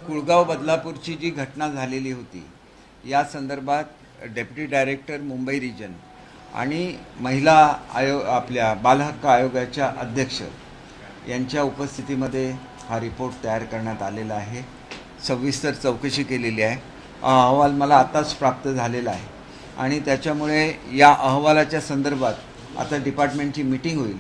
कुळगाव बदलापूरची जी घटना झालेली होती या संदर्भात डेप्युटी डायरेक्टर मुंबई रिजन आणि महिला आपल्या बालहक्क आयोगाच्या अध्यक्ष यांच्या उपस्थितीमध्ये हा रिपोर्ट तयार करण्यात आलेला आहे। सविस्तर चौकशी केलेली आहे। अहवाल मला आताच प्राप्त झालेला आहे आणि त्याच्यामुळे या अहवालाच्या संदर्भात आता डिपार्टमेंटची मीटिंग होईल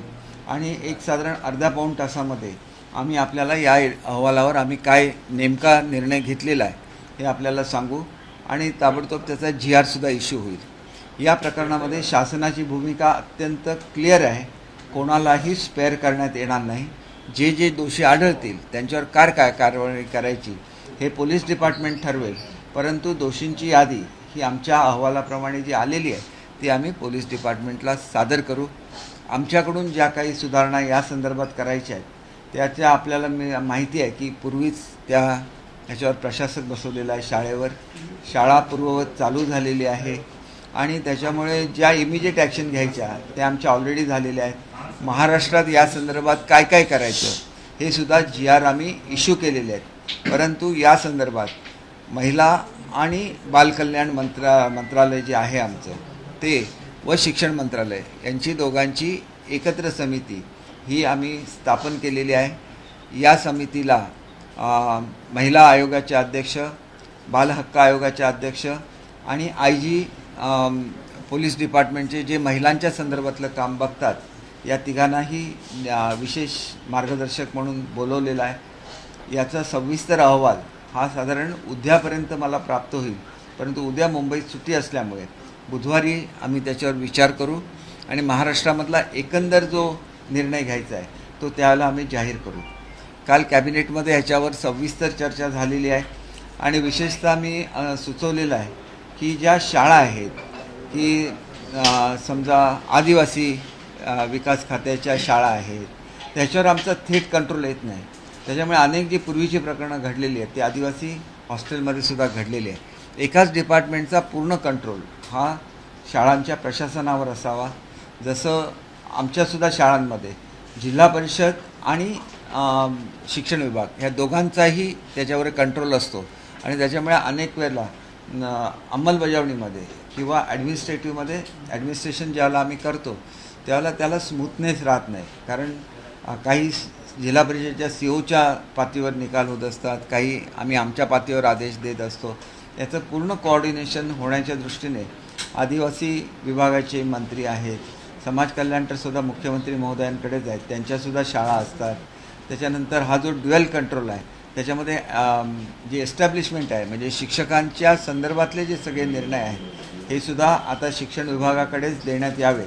आणि एक साधारण अर्धा पाऊण तासामध्ये आम्ही आपल्याला या अहवालावर आम्ही काय नेमका निर्णय घेतलेला आहे हे आपल्याला सांगू आणि ताबडतोब त्याचा GR सुद्धा इश्यू होईल। या प्रकरणामध्ये शासनाची भूमिका अत्यंत क्लिअर आहे। कोणालाही स्पेअर करण्यात येणार नाही। जे जे दोषी आढळतील त्यांच्यावर काय कारवाई करायची हे पोलीस डिपार्टमेंट ठरवेल, परंतु दोषींची यादी ही आमच्या अहवालाप्रमाणे जी आलेली आहे ती आम्ही पोलीस डिपार्टमेंटला सादर करू। आमच्याकडून ज्या काही सुधारणा या संदर्भात करायच्या आहेत त्याच्या आपल्याला माहिती आहे की पूर्वीच ह्याच्यावर प्रशासक बसवलेला आहे। शाळेवर शाळा पूर्ववत चालू झालेली आहे आणि त्याच्यामुळे ज्या इमिजिएट ॲक्शन घ्यायच्या त्या आमच्या ऑलरेडी झालेल्या आहेत। महाराष्ट्रात या संदर्भात काय करायचं हे सुद्धा GR आम्ही इश्यू केलेले आहेत, परंतु या संदर्भात महिला आणि बालकल्याण मंत्रालय जे आहे आमचं ते व शिक्षण मंत्रालय यांची दोघांची एकत्र समिती ही आम्ही स्थापन केलेली आहे। या समितीला महिला आयोगाचे अध्यक्ष, बालहक्क आयोगाचे अध्यक्ष आणि IG पोलीस डिपार्टमेंटचे जे महिलांच्या संदर्भातलं काम बघतात या तिघांनाही विशेष मार्गदर्शक म्हणून बोलवलेला आहे। याचा सविस्तर अहवाल हा साधारण उद्यापर्यंत मला प्राप्त होईल, परंतु उद्या मुंबईत सुट्टी असल्यामुळे बुधवारी आम्ही त्याच्यावर विचार करू आणि महाराष्ट्रामधला एकंदर जो निर्णय घ्यायचा आहे तो त्यावेळेला आम्ही जाहीर करू। काल कॅबिनेटमध्ये ह्याच्यावर सविस्तर चर्चा झालेली आहे आणि विशेषतः मी सुचवलेलं आहे की ज्या शाळा आहेत की समजा आदिवासी विकास खात्याच्या शाळा आहेत त्याच्यावर आमचा थेट कंट्रोल येत नाही। त्याच्यामुळे अनेक जी पूर्वीची प्रकरणं घडलेली आहेत ती आदिवासी हॉस्टेलमध्ये सुद्धा घडलेली आहे। एकाच डिपार्टमेंटचा पूर्ण कंट्रोल हा शाळांच्या प्रशासनावर असावा। जसं आमच्यासुद्धा शाळांमध्ये जिल्हा परिषद आणि शिक्षण विभाग ह्या दोघांचाही त्याच्यावर कंट्रोल असतो आणि त्याच्यामुळे अनेक वेळेला अंमलबजावणीमध्ये किंवा ॲडमिनिस्ट्रेशन ज्यावेळेला आम्ही करतो त्यावेळेला त्याला स्मूथनेस राहत नाही, कारण काही जिल्हा परिषदेच्या COच्या पातळीवर निकाल होत असतात, काही आम्ही आमच्या पातळीवर आदेश देत असतो। याचं पूर्ण कोऑर्डिनेशन होण्याच्या दृष्टीने आदिवासी विभागाचे मंत्री आहेत, समाज कल्याण तर सुद्धा मुख्यमंत्री महोदयांकडेच आहेत, त्यांच्यासुद्धा शाळा असतात। त्याच्यानंतर हा जो ड्युअल कंट्रोल आहे त्याच्यामध्ये जे एस्टॅब्लिशमेंट आहे म्हणजे शिक्षकांच्या संदर्भातले जे सगळे निर्णय आहेत हे सुद्धा आता शिक्षण विभागाकडेच देण्यात यावे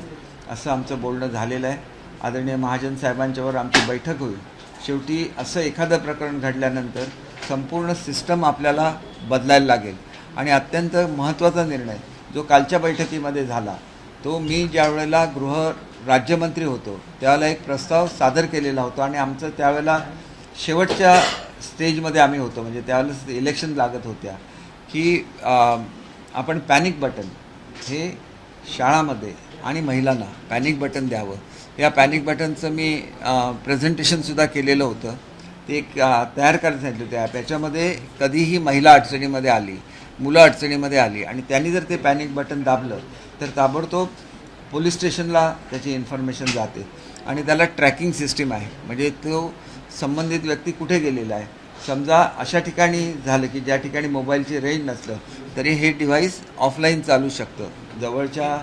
असं आमचं बोलणं झालेलं आहे। आदरणीय महाजन साहेबांच्यावर आमची बैठक होईल। शेवटी असं एखादं प्रकरण घडल्यानंतर संपूर्ण सिस्टम आपल्याला बदलायला लागेल आणि अत्यंत महत्त्वाचा निर्णय जो कालच्या बैठकीमध्ये झाला तो मी ज्या वेळेला गृह राज्यमंत्री होतो त्यावेळेला एक प्रस्ताव सादर केलेला होता आणि आमचं त्यावेळेला शेवटच्या स्टेजमध्ये आम्ही होतो, म्हणजे त्यावेळेला इलेक्शन लागत होत्या की आपण पॅनिक बटन हे शाळामध्ये आणि महिलांना पॅनिक बटन द्यावं। या पॅनिक बटनचं मी प्रेझेंटेशनसुद्धा केलेलं होतं, ते एक तयार करायला सांगितलं होतं ॲप। याच्यामध्ये कधीही महिला अडचणीमध्ये आली, मुलं अडचणीमध्ये आली आणि त्यांनी जर ते पॅनिक बटन दाबलं तर ताबडतोब पोलीस स्टेशनला त्याची इन्फॉर्मेशन जाते आणि त्याला ट्रॅकिंग सिस्टीम आहे, म्हणजे तो संबंधित व्यक्ती कुठे गेलेला आहे। समजा अशा ठिकाणी झालं की ज्या ठिकाणी मोबाईलची रेंज नसलं तरी हे डिव्हाइस ऑफलाईन चालू शकतं, जवळच्या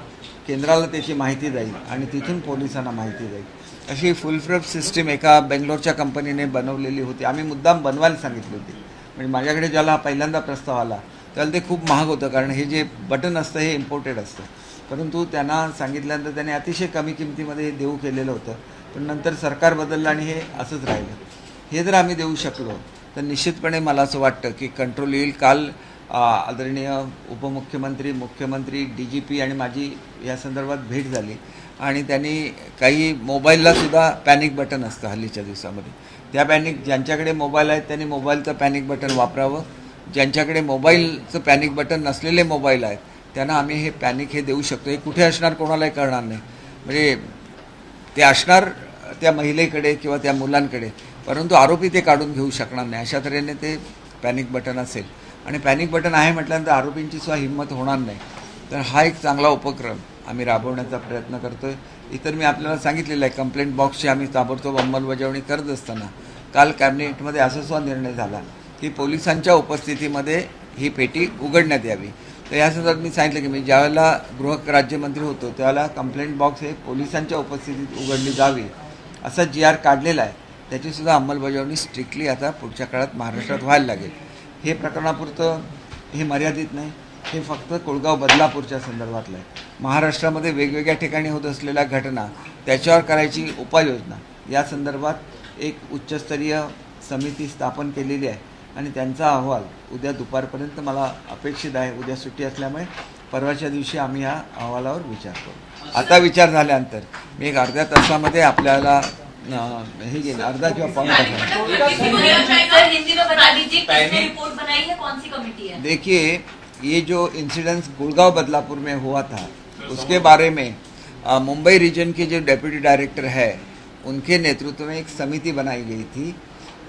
केंद्राला त्याची माहिती जाईल आणि तिथून पोलिसांना माहिती जाईल। अशी फुलफ्रेम सिस्टीम एका बेंगलोरच्या कंपनीने बनवलेली होती। आम्ही मुद्दाम बनवायला सांगितली होती, म्हणजे माझ्याकडे ज्याला पहिल्यांदा प्रस्ताव आला त्याला ते खूप महाग होतं, कारण हे जे बटन असतं हे इम्पोर्टेड असतं, परंतु त्यांना सांगितल्यानंतर त्याने अतिशय कमी किमतीमध्ये हे देऊ केलेलं होतं, पण नंतर सरकार बदललं आणि हे असंच राहिलं। हे जर आम्ही देऊ शकलो तर निश्चितपणे मला असं वाटतं की कंट्रोल येईल। काल आदरणीय उपमुख्यमंत्री, मुख्यमंत्री, DGP आणि माझी या संदर्भात भेट झाली आणि त्यांनी काही मोबाईललासुद्धा पॅनिक बटन असतं हल्लीच्या दिवसामध्ये, त्या ज्यांच्याकडे मोबाईल आहेत त्यांनी मोबाईलचं पॅनिक बटन वापरावं। ज्यांच्याकडे मोबाईलचं पॅनिक बटन नसलेले मोबाईल आहेत त्यांना आम्ही हे पॅनिक हे देऊ शकतो। हे कुठे असणार कोणालाही कळणार नाही, म्हणजे ते असणार त्या महिलेकडे किंवा त्या मुलांकडे, परंतु आरोपी ते काढून घेऊ शकणार नाही। अशा तऱ्हेने ते पॅनिक बटन असेल आणि पॅनिक बटन आहे म्हटल्यानंतर आरोपींची सुद्धा हिंमत होणार नाही. तर हा एक चांगला उपक्रम आम्ही राबवण्याचा प्रयत्न करतो आहे. इतर मी आपल्याला सांगितलेलं आहे, कंप्लेंट बॉक्सची आम्ही ताबडतोब अंमलबजावणी करत असताना काल कॅबिनेटमध्ये असा सुद्धा निर्णय झाला की पोलिसांच्या उपस्थितीमध्ये ही पेटी उघडण्यात यावी. तर या संदर्भात मी सांगितलं की मी ज्यावेळेला गृह राज्यमंत्री होतो त्यावेळेला कंप्लेंट बॉक्स हे पोलिसांच्या उपस्थितीत उघडली जावी असा GR काढलेला आहे. त्याचीसुद्धा अंमलबजावणी स्ट्रिक्टली आता पुढच्या काळात महाराष्ट्रात व्हायला लागेल. हे प्रकरणापुरतं हे मर्यादित नाही, हे फक्त कोळगाव बदलापूरच्या संदर्भातलं आहे. महाराष्ट्रामध्ये वेगवेगळ्या ठिकाणी होत असलेल्या घटना त्याच्यावर करायची उपाययोजना या संदर्भात एक उच्चस्तरीय समिती स्थापन केलेली आहे आणि त्यांचा अहवाल उद्या दुपारपर्यंत मला अपेक्षित आहे. उद्या सुट्टी असल्यामुळे परवाच्या दिवशी आम्ही या अहवालावर विचार करू. आता विचार झाल्यानंतर मी एक अर्ध्या तासामध्ये आपल्याला हे घेईन, अर्धा किंवा पाऊण तासामध्ये. देखिए, ये जो इंसिडेंस गुड़गांव बदलापुर में हुआ था उसके बारे में मुंबई रीजन के जो डेप्यूटी डायरेक्टर है उनके नेतृत्व में एक समिति बनाई गई थी.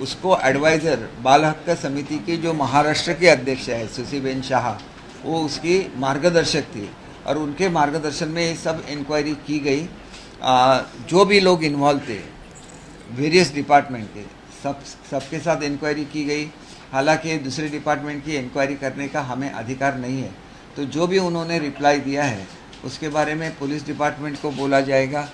उसको एडवाइज़र बाल हक समिति के जो महाराष्ट्र के अध्यक्ष है सुसीबेन शाह, वो उसकी मार्गदर्शक थी और उनके मार्गदर्शन में ये सब इंक्वायरी की गई. जो भी लोग इन्वॉल्व थे वेरियस डिपार्टमेंट के सबके साथ इंक्वायरी की गई. हालांकि दूसरे डिपार्टमेंट की इंक्वायरी करने का हमें अधिकार नहीं है. तो जो भी उन्होंने रिप्लाई दिया है उसके बारे में पुलिस डिपार्टमेंट को बोला जाएगा.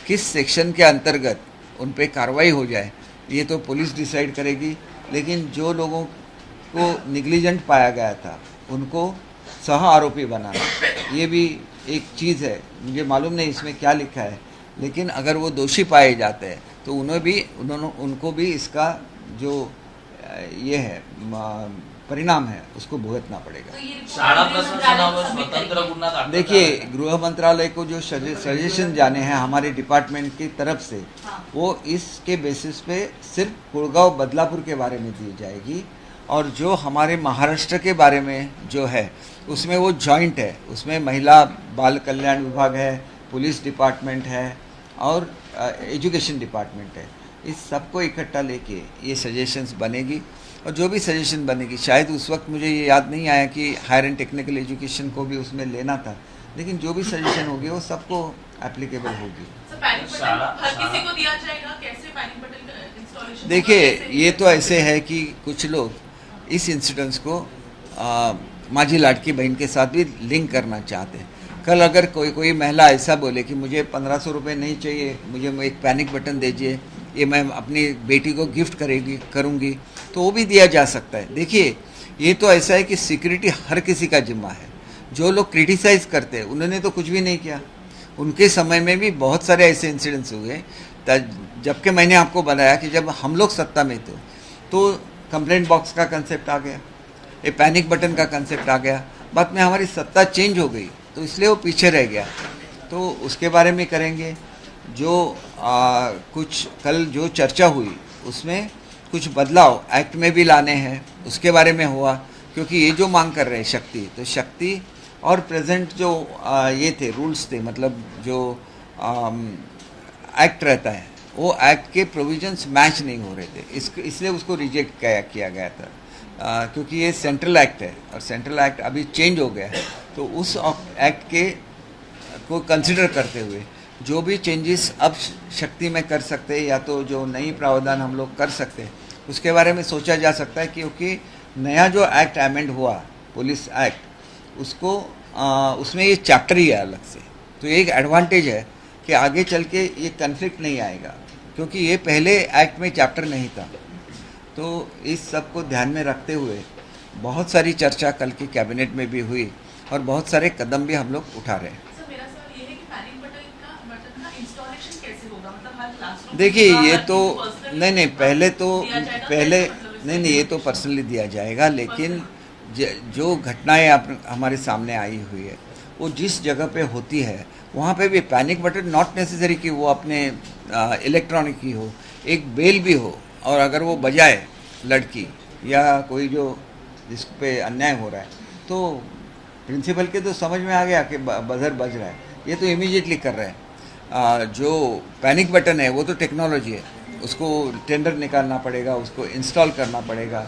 किस सेक्शन के अंतर्गत उन पे कार्रवाई हो जाए ये तो पुलिस डिसाइड करेगी. लेकिन जो लोगों को निग्लिजेंट पाया गया था उनको सह आरोपी बनाना ये भी एक चीज़ है. मुझे मालूम नहीं इसमें क्या लिखा है, लेकिन अगर वो दोषी पाए जाते हैं तो उनको भी इसका जो ये है परिणाम है उसको भुगतना पड़ेगा. देखिए, गृह मंत्रालय को जो सजेशन जाने हैं हमारे डिपार्टमेंट की तरफ से, वो इसके बेसिस पे सिर्फ गुड़गांव बदलापुर के बारे में दी जाएगी और जो हमारे महाराष्ट्र के बारे में जो है उसमें वो जॉइंट है. उसमें महिला बाल कल्याण विभाग है, पुलिस डिपार्टमेंट है और एजुकेशन डिपार्टमेंट है. इस सबको इकट्ठा लेके ये सजेशंस बनेगी और जो भी सजेशन बनेगी, शायद उस वक्त मुझे ये याद नहीं आया कि हायर एंड टेक्निकल एजुकेशन को भी उसमें लेना था, लेकिन जो भी सजेशन होगी वो सबको एप्लीकेबल होगी. देखिए, ये तो ऐसे है कि कुछ लोग इस इंसिडेंस को माझी लाडकी बहन के साथ भी लिंक करना चाहते हैं. कल अगर कोई महिला ऐसा बोले कि मुझे 1500 रुपये नहीं चाहिए, मुझे एक पैनिक बटन दीजिए, ये मैं अपनी बेटी को गिफ्ट करूँगी, तो वो भी दिया जा सकता है. देखिए, ये तो ऐसा है कि सिक्योरिटी हर किसी का जिम्मा है. जो लोग क्रिटिसाइज़ करते हैं उन्होंने तो कुछ भी नहीं किया. उनके समय में भी बहुत सारे ऐसे इंसिडेंट्स हुए. जबकि मैंने आपको बताया कि जब हम लोग सत्ता में थे तो कंप्लेंट बॉक्स का कंसेप्ट आ गया, ये पैनिक बटन का कंसेप्ट आ गया. बाद में हमारी सत्ता चेंज हो गई तो इसलिए वो पीछे रह गया. तो उसके बारे में करेंगे. जो कुछ कल जो चर्चा हुई उसमें कुछ बदलाव एक्ट में भी लाने हैं, उसके बारे में हुआ. क्योंकि ये जो मांग कर रहे हैं शक्ति और प्रेजेंट जो ये थे रूल्स थे, मतलब जो एक्ट रहता है वो एक्ट के प्रोविजंस मैच नहीं हो रहे थे. इसलिए उसको रिजेक्ट किया गया था. क्योंकि ये सेंट्रल एक्ट है और सेंट्रल एक्ट अभी चेंज हो गया है. तो उस एक्ट के को कंसिडर करते हुए जो भी चेंजेस अब शक्ति में कर सकते हैं या तो जो नई प्रावधान हम लोग कर सकते हैं उसके बारे में सोचा जा सकता है. क्योंकि नया जो एक्ट अमेंड हुआ पुलिस एक्ट, उसको उसमें ये चैप्टर ही है अलग से. तो ये एक एडवांटेज है कि आगे चल के ये कन्फ्लिक्ट नहीं आएगा, क्योंकि ये पहले एक्ट में चैप्टर नहीं था. तो इस सब को ध्यान में रखते हुए बहुत सारी चर्चा कल की कैबिनेट में भी हुई और बहुत सारे कदम भी हम लोग उठा रहे हैं. देखिए, ये तो नहीं ये तो पर्सनली दिया जाएगा. लेकिन जो घटनाएं हमारे सामने आई हुई है वो जिस जगह पे होती है वहाँ पे भी पैनिक बटन नॉट नेसेसरी कि वो अपने इलेक्ट्रॉनिक ही हो, एक बेल भी हो, और अगर वो बजाए लड़की या कोई जो जिस पे अन्याय हो रहा है तो प्रिंसिपल के तो समझ में आ गया कि बजर बज रहा है, ये तो इमीडिएटली कर रहे हैं. जो पैनिक बटन है वो तो टेक्नोलॉजी है, उसको टेंडर निकालना पड़ेगा, उसको इंस्टॉल करना पड़ेगा,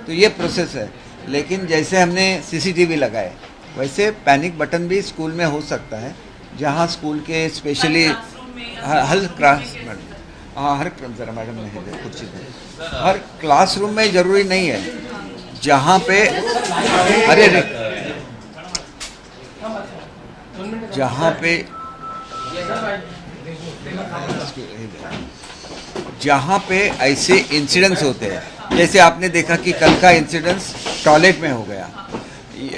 तो ये प्रोसेस है। लेकिन जैसे हमने सीसीटीवी लगाए वैसे पैनिक बटन भी स्कूल में हो सकता है, जहाँ स्कूल के स्पेशली हर क्लास, हाँ हर जरा मैडम नहीं दे कुर्सी पे, हर क्लासरूम में ज़रूरी नहीं है, जहाँ पे अरे जहाँ पे ऐसे इंसिडेंट्स होते हैं, जैसे आपने देखा कि कल का इंसिडेंस टॉयलेट में हो गया,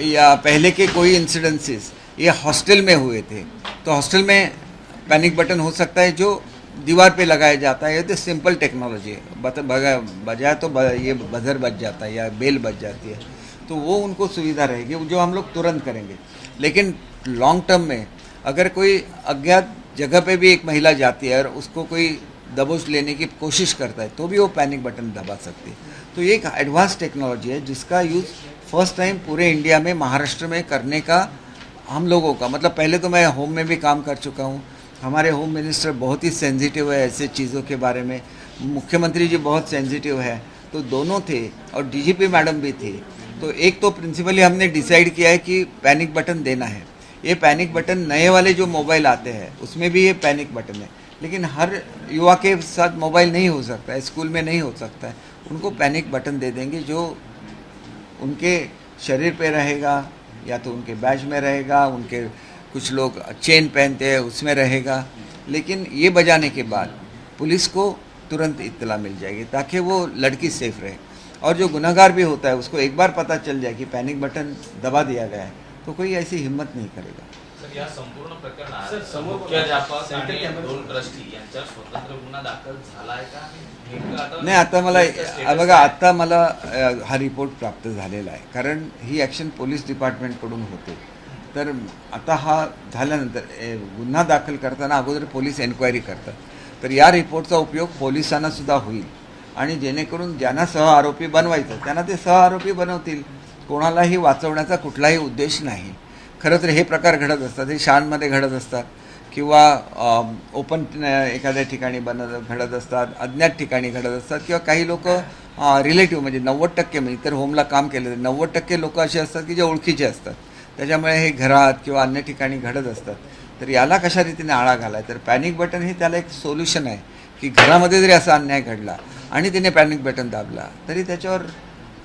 या पहले के कोई इंसिडेंसेस ये हॉस्टल में हुए थे, तो हॉस्टल में पैनिक बटन हो सकता है जो दीवार पे लगाया जाता है। ये तो सिंपल टेक्नोलॉजी है, बजाय तो ये बजर बज जाता है या बेल बज जाती है, तो वो उनको सुविधा रहेगी जो हम लोग तुरंत करेंगे। लेकिन लॉन्ग टर्म में अगर कोई अज्ञात जगह पे भी एक महिला जाती है और उसको कोई दबोच लेने की कोशिश करता है तो भी वो पैनिक बटन दबा सकती है। तो ये एक एडवांस टेक्नोलॉजी है जिसका यूज़ फर्स्ट टाइम पूरे इंडिया में महाराष्ट्र में करने का हम लोगों का, मतलब पहले तो मैं होम में भी काम कर चुका हूँ, हमारे होम मिनिस्टर बहुत ही सेंसिटिव है ऐसे चीज़ों के बारे में, मुख्यमंत्री जी बहुत सेंसिटिव है, तो दोनों थे और डीजीपी मैडम भी थी। तो एक तो प्रिंसिपली हमने डिसाइड किया है कि पैनिक बटन देना है। ये पैनिक बटन नए वाले जो मोबाइल आते हैं उसमें भी ये पैनिक बटन है, लेकिन हर युवा के साथ मोबाइल नहीं हो सकता है, स्कूल में नहीं हो सकता है, उनको पैनिक बटन दे देंगे जो उनके शरीर पे रहेगा या तो उनके बैज में रहेगा, उनके कुछ लोग चेन पहनते हैं उसमें रहेगा, लेकिन ये बजाने के बाद पुलिस को तुरंत इत्तला मिल जाएगी ताकि वो लड़की सेफ रहे। और जो गुनहगार भी होता है उसको एक बार पता चल जाए कि पैनिक बटन दबा दिया गया है तो कोई ऐसी हिम्मत नहीं करेगा। सर, या संपूर्ण प्रकरणात मुख्याध्यापक आणि दोन ट्रस्टी यांच्यावर स्वतंत्र गुन्हा दाखल झालाय का? नाही, आता मला हा रिपोर्ट प्राप्त झालेला आहे, कारण ही ॲक्शन पोलीस डिपार्टमेंटकडून होते। तर आता हा झाल्यानंतर गुन्हा दाखल करताना अगोदर पोलीस एन्क्वायरी करतात, तर या रिपोर्टचा उपयोग पोलिसांना सुद्धा होईल आणि जेणेकरून ज्यांना सह आरोपी बनवायचं त्यांना ते सह आरोपी बनवतील, कोणालाही वाचवण्याचा कुठलाही उद्देश नाही। खरं तर हे प्रकार घडत असतात, हे शाळांमध्ये घडत असतात किंवा ओपन एखाद्या ठिकाणी घडत असतात, अज्ञात ठिकाणी घडत असतात, किंवा काही लोक रिलेटिव्ह म्हणजे 90% म्हणजे इतर होमला काम केले 90% लोक असे असतात की जे ओळखीचे असतात, त्याच्यामुळे हे घरात किंवा अन्य ठिकाणी घडत असतात। तर याला कशा रीतीने आळा घालाय, तर पॅनिक बटन हे त्याला एक सोल्युशन आहे की घरामध्ये जरी असा अन्याय घडला आणि तिने पॅनिक बटन दाबला तरी त्याच्यावर,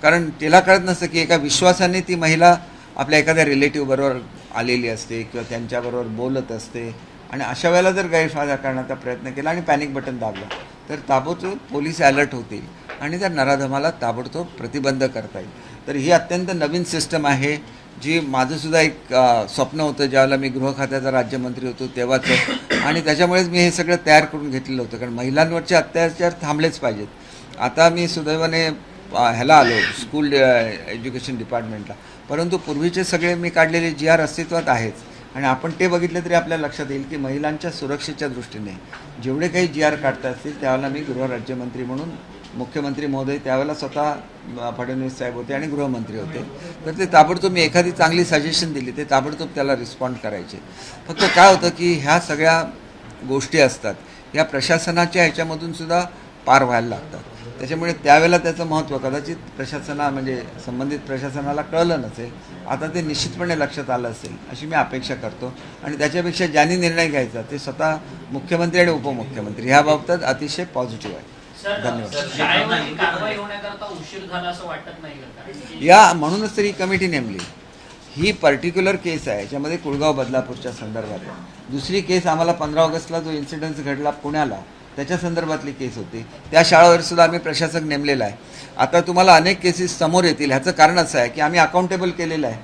कारण तिला कळत नसतं की एका विश्वासाने ती महिला आपल्या एखाद्या रिलेटिव्ह बरोबर आलेली असते किंवा त्यांच्याबरोबर बोलत असते, आणि अशा वेळेला जर गैरफायदा करण्याचा प्रयत्न केला आणि पॅनिक बटन दाबला तर ताबडतोब पोलीस अलर्ट होतील आणि त्या नराधमाला ताबडतोब प्रतिबंध करता येईल। तर ही अत्यंत नवीन सिस्टम आहे जी माझंसुद्धा एक स्वप्न होतं ज्यावेळेला मी गृह खात्याचा राज्यमंत्री होतो तेव्हाचं, आणि त्याच्यामुळेच मी हे सगळं तयार करून घेतलेलं होतं, कारण महिलांवरचे अत्याचार थांबलेच पाहिजेत। आता मी सुदैवाने ह्याला आलो स्कूल एज्युकेशन डिपार्टमेंटला, परंतु पूर्वीचे सगळे मी काढलेले GR अस्तित्वात आहेच, आणि आपण ते बघितले तरी आपल्या लक्षात येईल की महिलांच्या सुरक्षेच्या दृष्टीने जेवढे काही GR काढता असतील त्यावेळेला मी गृह राज्यमंत्री म्हणून, मुख्यमंत्री महोदय त्यावेळेला स्वतः फडणवीस साहेब होते आणि गृहमंत्री होते, तर ते ताबडतोब मी एखादी चांगली सजेशन दिली ते ताबडतोब त्याला रिस्पॉन्ड करायचे। फक्त काय होतं की ह्या सगळ्या गोष्टी असतात ह्या प्रशासनाच्या ह्याच्यामधून सुद्धा पार व्हायला लागतात, त्याच्यामुळे त्यावेळेला त्याचं महत्त्व कदाचित म्हणजे संबंधित प्रशासनाला कळलं नसेल, आता ते निश्चितपणे लक्षात आलं असेल अशी मी अपेक्षा करतो, आणि त्याच्यापेक्षा ज्यांनी निर्णय घ्यायचा ते स्वतः मुख्यमंत्री आणि उपमुख्यमंत्री ह्या बाबतीत अतिशय पॉझिटिव्ह आहे। या म्हणूनच तर ही कमिटी नेमली। ही पर्टिक्युलर केस आहे याच्यामध्ये कुळगाव बदलापूरच्या संदर्भात आहे। दुसरी केस आम्हाला 15 ऑगस्टला जो इन्सिडेंट घडला पुण्याला त्याच्या संदर्भातली केस होती, त्या शाळेवर सुद्धा आम्ही प्रशासक नेमलेला आहे। आता तुम्हाला अनेक केसेस समोर येतील, ह्याचं कारण असं आहे की आम्ही अकाउंटेबल केलेलं आहे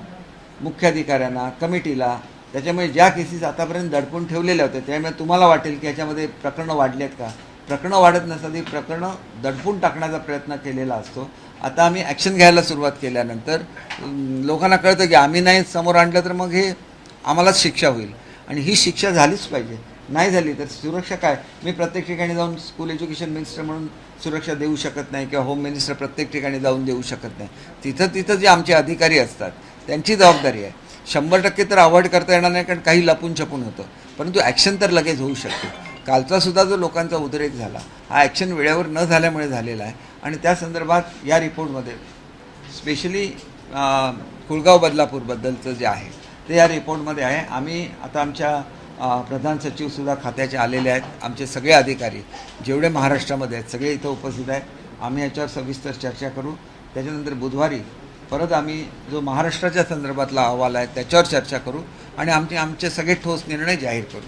मुख्याधिकाऱ्यांना, कमिटीला, त्याच्यामुळे ज्या केसेस आतापर्यंत दडपून ठेवलेल्या होत्या त्यामुळे तुम्हाला वाटेल की याच्यामध्ये प्रकरणं वाढली आहेत का, प्रकरणं वाढत नसतात, ही प्रकरणं दडपून टाकण्याचा प्रयत्न केलेला असतो। आता आम्ही ॲक्शन घ्यायला सुरुवात केल्यानंतर लोकांना कळतं की आम्ही नाही समोर आणलं तर मग हे आम्हालाच शिक्षा होईल, आणि ही शिक्षा झालीच पाहिजे, नाही झाली तर सुरक्षा काय, मी प्रत्येक ठिकाणी जाऊन स्कूल एज्युकेशन मिनिस्टर म्हणून सुरक्षा देऊ शकत नाही किंवा होम मिनिस्टर प्रत्येक ठिकाणी जाऊन देऊ शकत नाही, तिथं जे आमचे अधिकारी असतात त्यांची जबाबदारी आहे। 100% तर अवॉइड करता येणार नाही कारण काही लपून छपून होतं, परंतु ॲक्शन तर लगेच होऊ शकते। कालचा सुद्धा जो लोकांचा उद्रेक झाला हा ॲक्शन वेळेवर न झाल्यामुळे झालेला आहे आणि त्या संदर्भात या रिपोर्टमध्ये स्पेशली कुळगाव बदलापूरबद्दलचं जे आहे ते या रिपोर्टमध्ये आहे. आम्ही आता आमच्या प्रधान सचिवसुद्धा खात्याचे आलेले आहेत. आमचे सगळे अधिकारी जेवढे महाराष्ट्रामध्ये आहेत सगळे इथं उपस्थित आहेत. आम्ही याच्यावर सविस्तर चर्चा करू. त्याच्यानंतर बुधवारी परत आम्ही जो महाराष्ट्राच्या संदर्भातला अहवाल आहे त्याच्यावर चर्चा करू आणि आमचे सगळे ठोस निर्णय जाहीर करू.